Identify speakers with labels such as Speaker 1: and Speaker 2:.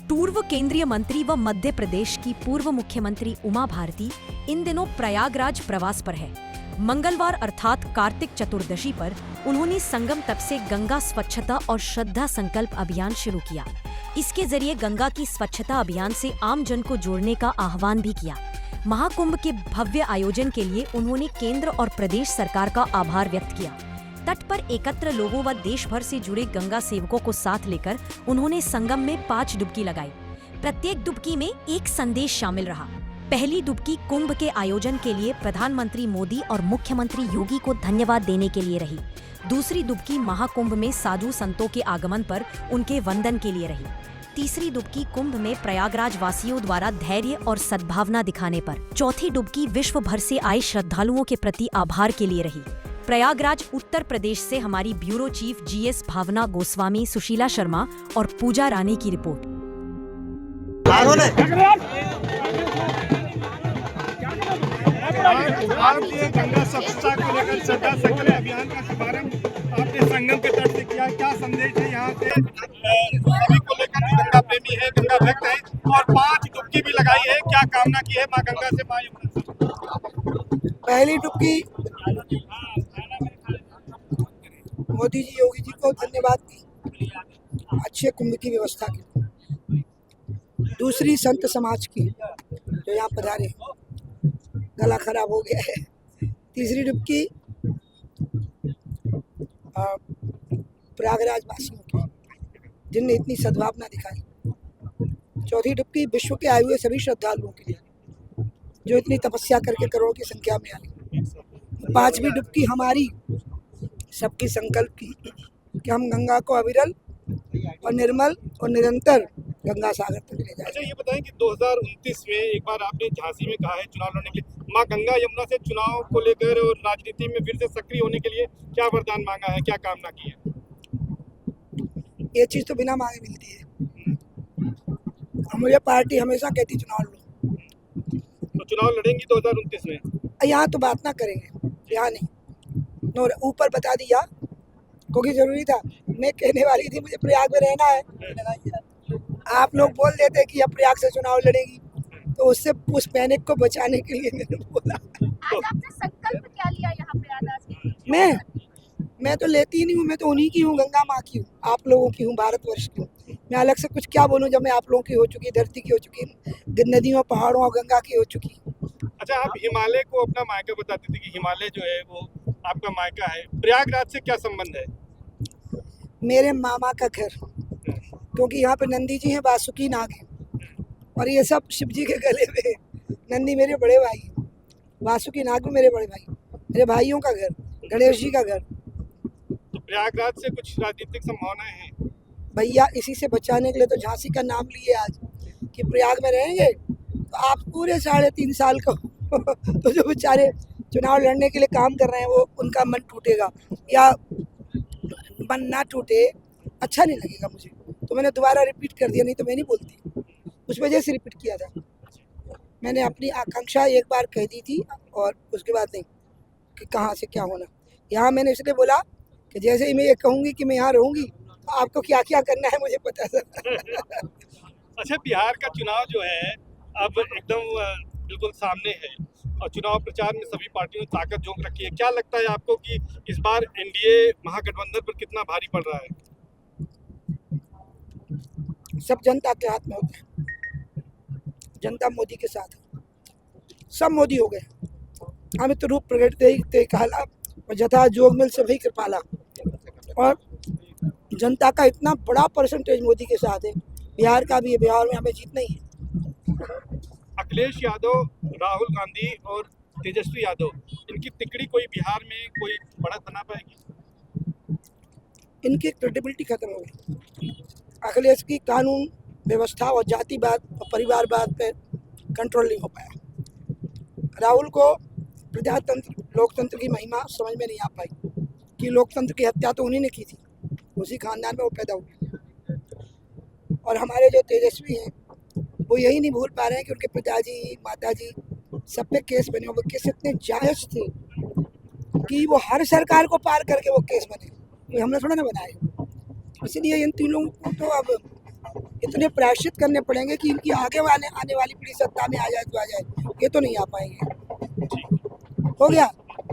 Speaker 1: पूर्व केंद्रीय मंत्री व मध्य प्रदेश की पूर्व मुख्यमंत्री उमा भारती इन दिनों प्रयागराज प्रवास पर है। मंगलवार अर्थात कार्तिक चतुर्दशी पर उन्होंने संगम तट से गंगा स्वच्छता और श्रद्धा संकल्प अभियान शुरू किया। इसके जरिए गंगा की स्वच्छता अभियान से आम जन को जोड़ने का आह्वान भी किया। महाकुंभ के भव्य आयोजन के लिए उन्होंने केंद्र और प्रदेश सरकार का आभार व्यक्त किया। तट पर एकत्र लोगों व देश भर से जुड़े गंगा सेवकों को साथ लेकर उन्होंने संगम में 5 डुबकी लगाई। प्रत्येक डुबकी में एक संदेश शामिल रहा। पहली डुबकी कुंभ के आयोजन के लिए प्रधानमंत्री मोदी और मुख्यमंत्री योगी को धन्यवाद देने के लिए रही। दूसरी डुबकी महाकुंभ में साधु संतों के आगमन पर उनके वंदन के लिए रही। तीसरी डुबकी कुंभ में प्रयागराज वासियों द्वारा धैर्य और सद्भावना दिखाने पर। चौथी डुबकी विश्व भर से आए श्रद्धालुओं के प्रति आभार के लिए रही। प्रयागराज उत्तर प्रदेश से हमारी ब्यूरो चीफ जीएस भावना गोस्वामी, सुशीला शर्मा और पूजा रानी की रिपोर्ट।
Speaker 2: भारतीय गंगा स्वच्छता को लेकर श्रद्धा संकल्प अभियान का शुभारंभ आपने संगम के तट से किया। क्या संदेश है यहाँ से सभी को लेकर? गंगा प्रेमी है, गंगा भक्त है और 5 डुबकी भी लगाई है। क्या कामना की है माँ गंगा से? माँ यमुना से
Speaker 3: पहली डुबकी मोदी जी, योगी जी को धन्यवाद दी अच्छे कुंभ की व्यवस्था की। दूसरी संत समाज की जो यहाँ पधारे, गला खराब हो गया है। तीसरी डुबकी प्रयागराज वासियों की, जिनने इतनी सद्भावना दिखाई। चौथी डुबकी विश्व के आए हुए सभी श्रद्धालुओं के लिए जो इतनी तपस्या करके करोड़ों की संख्या में आई। पांचवी डुबकी हमारी सबकी संकल्प की कि हम गंगा को अविरल और निर्मल और निरंतर गंगा सागर तक ले जाए।
Speaker 2: अच्छा, ये बताएं कि 2029 में एक बार आपने झांसी में कहा है चुनाव लड़ने के लिए, माँ गंगा यमुना से चुनाव को लेकर और राजनीति में फिर से सक्रिय होने के लिए क्या वरदान मांगा है, क्या कामना की है?
Speaker 3: ये चीज तो बिना मांगे मिलती है। मुझे पार्टी हमेशा कहती चुनाव लो।
Speaker 2: तो चुनाव लड़ेंगी 2029 में?
Speaker 3: यहाँ तो बात ना करेंगे, यहाँ नहीं। ऊपर बता दिया क्योंकि जरूरी था। मैं कहने वाली थी मुझे प्रयाग में रहना है। आप लोग बोल देते कि अब प्रयाग से चुनाव लड़ेगी, तो उससे उस पैनिक को बचाने के लिए मैंने बोला।
Speaker 4: आज आपने संकल्प क्या लिया यहाँ प्रयागराज?
Speaker 3: मैं तो लेती ही नहीं हूँ। मैं तो उन्हीं की हूँ, गंगा माँ की हूँ, आप लोगों की हूँ, भारतवर्ष की हूँ। मैं अलग से कुछ क्या बोलूँ जब मैं आप लोगों की हो चुकी, धरती की हो चुकी, नदियों पहाड़ों और गंगा की हो चुकी।
Speaker 2: अच्छा, आप हिमालय को अपना मायका बताते थे कि हिमालय जो है वो आपका मायका है। प्रयागराज से क्या संबंध है?
Speaker 3: मेरे मामा का घर, क्योंकि यहाँ पे नंदी जी हैं, वासुकी नाग हैं और ये सब शिव जी के गले में। नंदी मेरे बड़े भाई, वासुकी नाग भी मेरे बड़े भाई, मेरे भाइयों का घर, गणेश जी का घर।
Speaker 2: तो प्रयागराज से कुछ राजनीतिक संभावनाएं हैं
Speaker 3: भैया? इसी से बचाने के लिए तो झांसी का नाम लिए आज कि प्रयाग में रहेंगे तो आप पूरे 3.5 साल का तो जो बेचारे चुनाव लड़ने के लिए काम कर रहे हैं वो उनका मन टूटेगा या मन ना टूटे, अच्छा नहीं लगेगा मुझे। तो मैंने दोबारा रिपीट कर दिया, नहीं तो मैं नहीं बोलती। उस वजह से रिपीट किया था। मैंने अपनी आकांक्षा एक बार कह दी थी और उसके बाद नहीं कि कहाँ से क्या होना। यहाँ मैंने इसलिए बोला कि जैसे ही मैं ये कहूँगी कि मैं यहाँ रहूँगी तो आपको क्या क्या करना है मुझे पता था।
Speaker 2: अच्छा, बिहार का चुनाव जो है अब एकदम बिल्कुल सामने है और चुनाव प्रचार में सभी पार्टियों ने ताकत झोंक रखी है। क्या लगता है आपको कि इस बार एनडीए महागठबंधन पर कितना भारी पड़ रहा है?
Speaker 3: सब जनता के हाथ में होता है। जनता मोदी के साथ है। सब मोदी हो गए। अमित रूप प्रगट ते कहला और जथा जोग मिल सभी कृपाला। और जनता का इतना बड़ा परसेंटेज मोदी के साथ है। बिहार का भी है, बिहार में हमें जीतना ही है।
Speaker 2: अखिलेश यादव, राहुल गांधी और तेजस्वी यादव, इनकी तिकड़ी कोई बिहार में कोई बढ़त बना पाएगी?
Speaker 3: इनकी क्रेडिबिलिटी खत्म हो गई। अखिलेश की कानून व्यवस्था और जातिवाद और परिवारवाद पे कंट्रोल नहीं हो पाया। राहुल को प्रजातंत्र लोकतंत्र की महिमा समझ में नहीं आ पाई कि लोकतंत्र की हत्या तो उन्हीं ने की थी, उसी खानदान में वो पैदा हुए। और हमारे जो तेजस्वी हैं वो यही नहीं भूल पा रहे हैं कि उनके पिताजी, माताजी सब पे केस बने। वो केस इतने जायज थे कि वो हर सरकार को पार करके वो केस बने। ये हमने थोड़ा ना बनाए। इसलिए इन तीनों को तो अब इतने प्रायश्चित करने पड़ेंगे कि इनकी आगे आने वाली पीढ़ी सत्ता में आ जाए तो आ जाए, ये तो नहीं आ पाएंगे। हो गया।